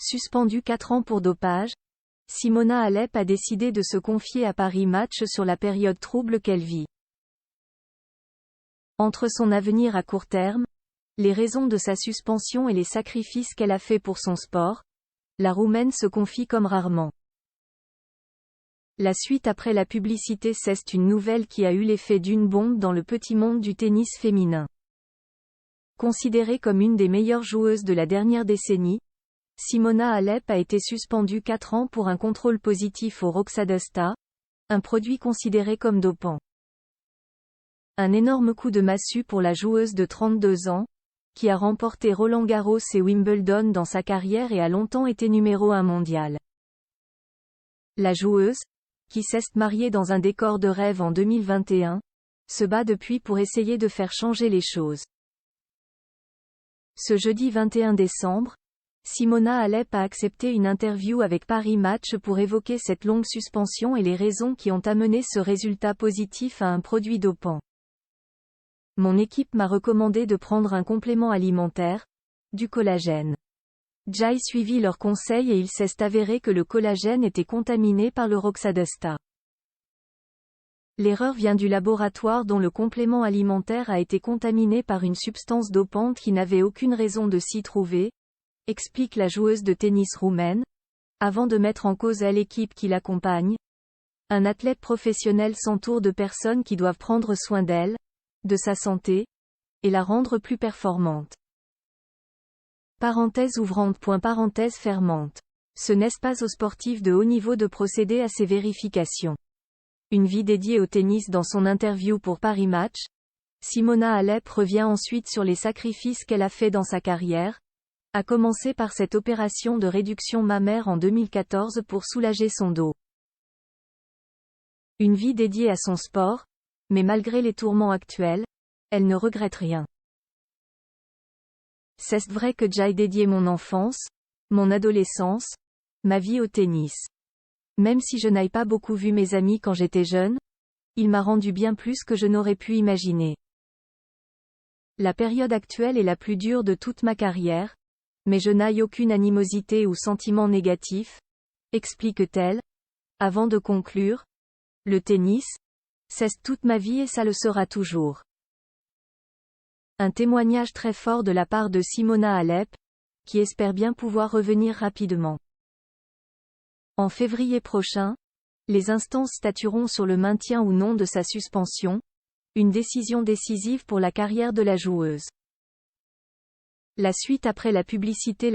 Suspendue 4 ans pour dopage, Simona Halep a décidé de se confier à Paris Match sur la période trouble qu'elle vit. Entre son avenir à court terme, les raisons de sa suspension et les sacrifices qu'elle a fait pour son sport, la Roumaine se confie comme rarement. La suite après la publicité, c'est une nouvelle qui a eu l'effet d'une bombe dans le petit monde du tennis féminin. Considérée comme une des meilleures joueuses de la dernière décennie, Simona Halep a été suspendue 4 ans pour un contrôle positif au Roxadustat, un produit considéré comme dopant. Un énorme coup de massue pour la joueuse de 32 ans, qui a remporté Roland-Garros et Wimbledon dans sa carrière et a longtemps été numéro 1 mondial. La joueuse, qui s'est mariée dans un décor de rêve en 2021, se bat depuis pour essayer de faire changer les choses. Ce jeudi 21 décembre, Simona Halep a accepté une interview avec Paris Match pour évoquer cette longue suspension et les raisons qui ont amené ce résultat positif à un produit dopant. Mon équipe m'a recommandé de prendre un complément alimentaire, du collagène. J'ai suivi leurs conseils et il s'est avéré que le collagène était contaminé par le Roxadustat. L'erreur vient du laboratoire dont le complément alimentaire a été contaminé par une substance dopante qui n'avait aucune raison de s'y trouver, explique la joueuse de tennis roumaine, avant de mettre en cause l'équipe qui l'accompagne. Un athlète professionnel s'entoure de personnes qui doivent prendre soin d'elle, de sa santé, et la rendre plus performante. Parenthèse ouvrante. Parenthèse fermante. Ce n'est pas aux sportifs de haut niveau de procéder à ces vérifications. Une vie dédiée au tennis. Dans son interview pour Paris Match, Simona Halep revient ensuite sur les sacrifices qu'elle a fait dans sa carrière, à commencer par cette opération de réduction mammaire en 2014 pour soulager son dos. Une vie dédiée à son sport, mais malgré les tourments actuels, elle ne regrette rien. C'est vrai que j'ai dédié mon enfance, mon adolescence, ma vie au tennis. Même si je n'ai pas beaucoup vu mes amis quand j'étais jeune, il m'a rendu bien plus que je n'aurais pu imaginer. La période actuelle est la plus dure de toute ma carrière, mais je n'ai aucune animosité ou sentiment négatif, explique-t-elle, avant de conclure. Le tennis, c'est toute ma vie et ça le sera toujours. Un témoignage très fort de la part de Simona Halep, qui espère bien pouvoir revenir rapidement. En février prochain, les instances statueront sur le maintien ou non de sa suspension, une décision décisive pour la carrière de la joueuse. La suite après la publicité.